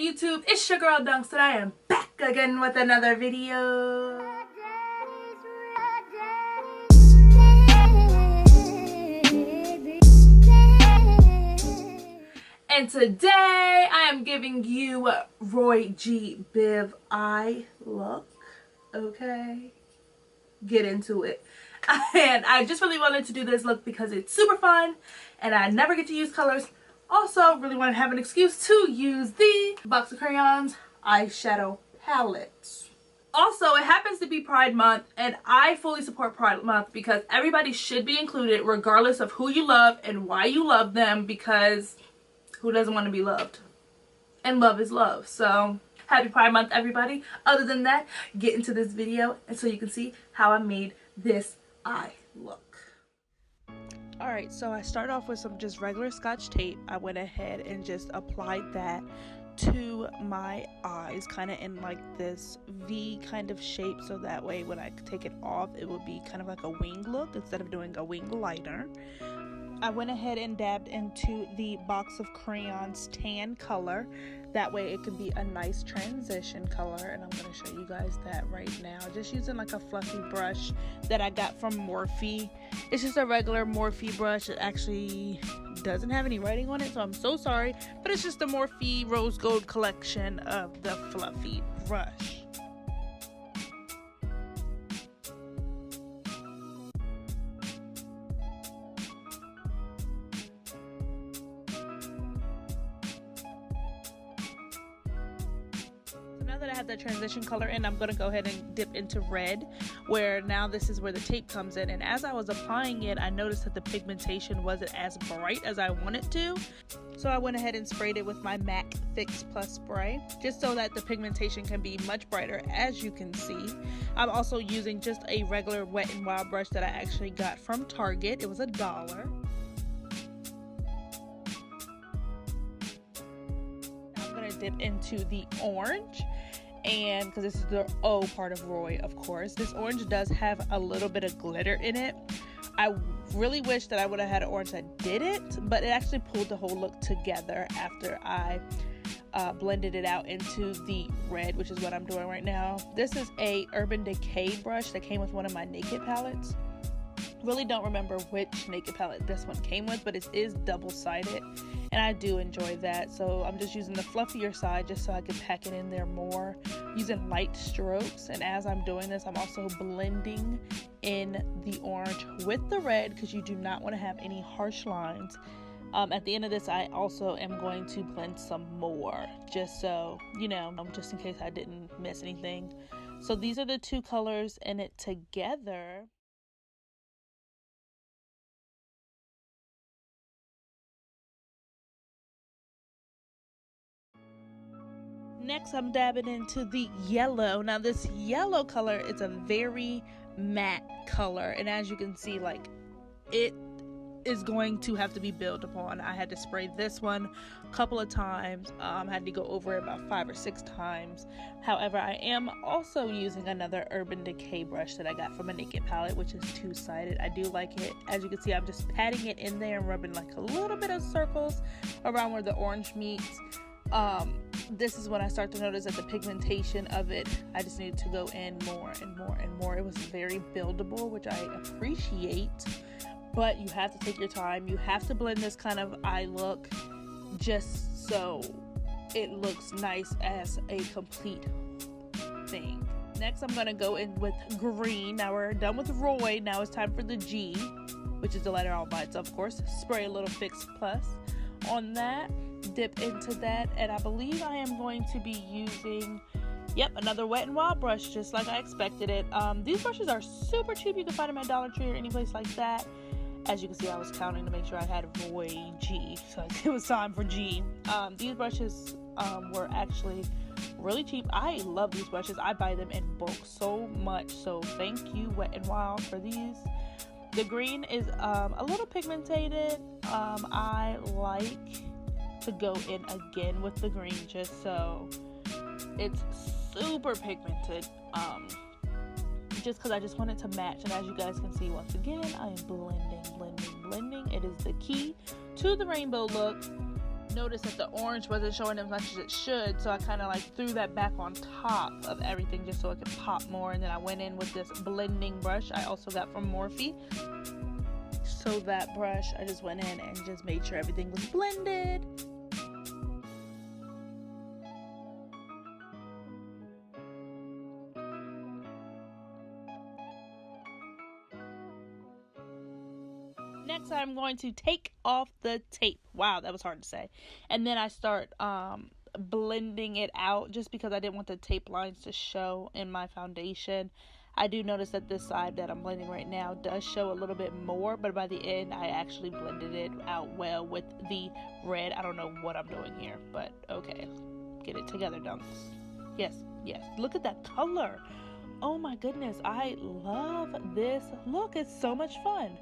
YouTube? It's your girl Dunks and I am back again with another video. And today I am giving you Roy G. Biv eye look. Okay, get into it. And I just really wanted to do this look because it's super fun and I never get to use colors. Also, really want to have an excuse to use the box of crayons eyeshadow palette. Also, it happens to be Pride Month and I fully support Pride Month because everybody should be included regardless of who you love and why you love them, because who doesn't want to be loved? And love is love. So happy Pride Month, everybody. Other than that, get into this video and so you can see how I made this eye look. Alright, so I started off with some just regular Scotch tape. I went ahead and just applied that to my eyes, kind of in like this V kind of shape, so that way when I take it off it would be kind of like a wing look instead of doing a wing liner. I went ahead and dabbed into the box of crayons tan color. That way it can be a nice transition color, and I'm going to show you guys that right now. Just using like a fluffy brush that I got from Morphe. It's just a regular Morphe brush. It actually doesn't have any writing on it, so I'm so sorry. But it's just a Morphe Rose Gold collection of the fluffy brush. Now that I have that transition color in, I'm going to go ahead and dip into red, where now this is where the tape comes in. And as I was applying it, I noticed that the pigmentation wasn't as bright as I wanted to. So I went ahead and sprayed it with my MAC Fix Plus spray, just so that the pigmentation can be much brighter, as you can see. I'm also using just a regular Wet n Wild brush that I actually got from Target. It was $1. Dip into the orange, and because this is the O part of Roy, of course, this orange does have a little bit of glitter in it. I really wish that I would have had an orange that didn't, but it actually pulled the whole look together after I blended it out into the red, which is what I'm doing right now. This is a Urban Decay brush that came with one of my Naked palettes. Really don't remember which Naked palette this one came with, but it is double-sided and I do enjoy that. So I'm just using the fluffier side just so I can pack it in there more, using light strokes. And as I'm doing this, I'm also blending in the orange with the red, because you do not want to have any harsh lines. At the end of this, I also am going to blend some more, just so you know, just in case I didn't miss anything. So these are the two colors in it together. Next, I'm dabbing into the yellow. Now this yellow color is a very matte color, and as you can see, like, it is going to have to be built upon. I had to spray this one a couple of times. I had to go over it about 5 or 6 times. However, I am also using another Urban Decay brush that I got from a Naked palette, which is two-sided. I do like it. As you can see, I'm just patting it in there and rubbing like a little bit of circles around where the orange meets. This is when I start to notice that the pigmentation of it, I just need to go in more and more and more. It was very buildable, which I appreciate, but you have to take your time. You have to blend this kind of eye look just so it looks nice as a complete thing. Next, I'm going to go in with green. Now we're done with Roy. Now it's time for the G, which is the letter all by itself, of course. Spray a little Fix Plus on that. Dip into that, and I believe I am going to be using, yep, another Wet n Wild brush, just like I expected it. These brushes are super cheap. You can find them at Dollar Tree or any place like that. As you can see, I was counting to make sure I had Roy G, so it was time for G. These brushes were actually really cheap. I love these brushes. I buy them in bulk so much, so thank you, Wet n Wild, for these. The green is a little pigmented. I like to go in again with the green just so it's super pigmented, just because I just want it to match. And as you guys can see, once again, I am blending. It is the key to the rainbow look. noticed that the orange wasn't showing as much as it should, so I kind of like threw that back on top of everything just so it could pop more. And then I went in with this blending brush I also got from Morphe. So that brush, I just went in and just made sure everything was blended. Next, I'm going to take off the tape. Wow, that was hard to say. And then I start blending it out just because I didn't want the tape lines to show in my foundation. I do notice that this side that I'm blending right now does show a little bit more, but by the end, I actually blended it out well with the red. I don't know what I'm doing here, but okay. Get it together, Dunks. Yes, yes. Look at that color. Oh my goodness, I love this look. It's so much fun.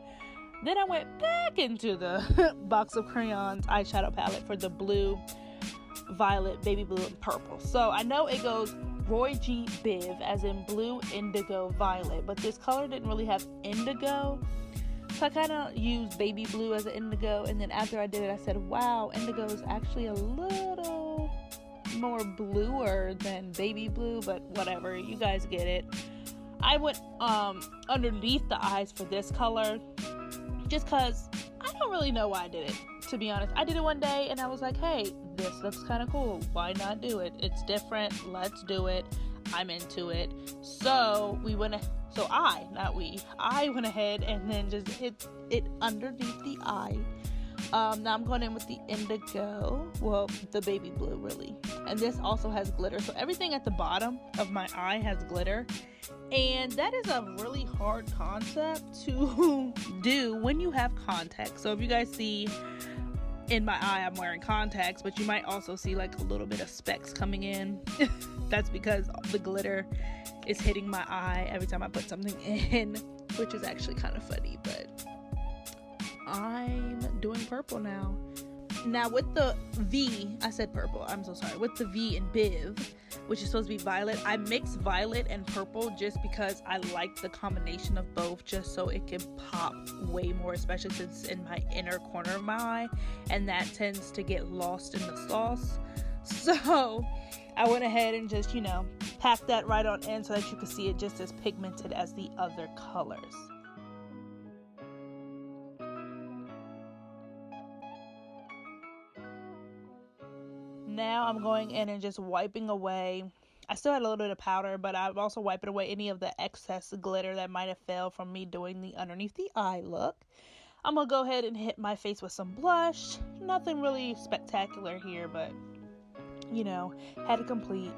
Then I went back into the box of crayons eyeshadow palette for the blue, violet, baby blue, and purple. So I know it goes Roy G. Biv, as in blue, indigo, violet, but this color didn't really have indigo. So I kind of used baby blue as an indigo, and then after I did it, I said, wow, indigo is actually a little more bluer than baby blue, but whatever, you guys get it. I went underneath the eyes for this color, just because I don't really know why I did it, to be honest. I did it one day and I was like, hey, this looks kind of cool. Why not do it? It's different. Let's do it. I'm into it. So I went ahead and then just hit it underneath the eye. Now I'm going in with the indigo, well, the baby blue really. And this also has glitter. So everything at the bottom of my eye has glitter. And that is a really hard concept to do when you have contacts. So if you guys see in my eye, I'm wearing contacts, but you might also see like a little bit of specks coming in. That's because the glitter is hitting my eye every time I put something in, which is actually kind of funny, but I'm doing purple now. Now with the V, I said purple, I'm so sorry. With the V in Biv, which is supposed to be violet, I mixed violet and purple just because I like the combination of both, just so it can pop way more, especially since it's in my inner corner of my eye, and that tends to get lost in the sauce. So I went ahead and just, packed that right on in so that you can see it just as pigmented as the other colors. Now I'm going in and just wiping away. I still had a little bit of powder, but I'm also wiping away any of the excess glitter that might have fell from me doing the underneath the eye look. I'm going to go ahead and hit my face with some blush. Nothing really spectacular here, but, had to complete.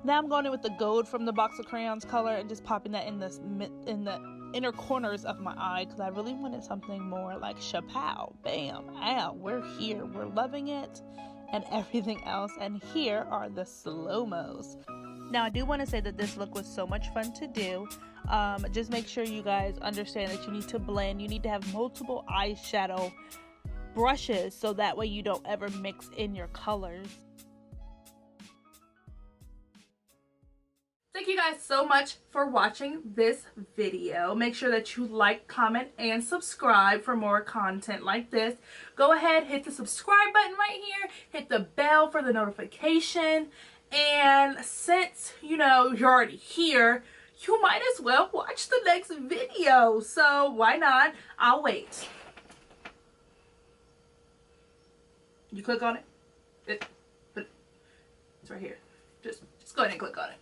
Now I'm going in with the gold from the box of crayons color and just popping that in the inner corners of my eye, because I really wanted something more like chapow. Bam, ow, we're here. We're loving it. And everything else, and here are the slow-mos. Now I do want to say that this look was so much fun to do. Just make sure you guys understand that you need to blend. You need to have multiple eyeshadow brushes so that way you don't ever mix in your colors. Thank you guys so much for watching this video. Make sure that you like, comment, and subscribe for more content like this. Go ahead, hit the subscribe button right here. Hit the bell for the notification. And since, you're already here, you might as well watch the next video. So why not? I'll wait. You click on it. It's right here. Just go ahead and click on it.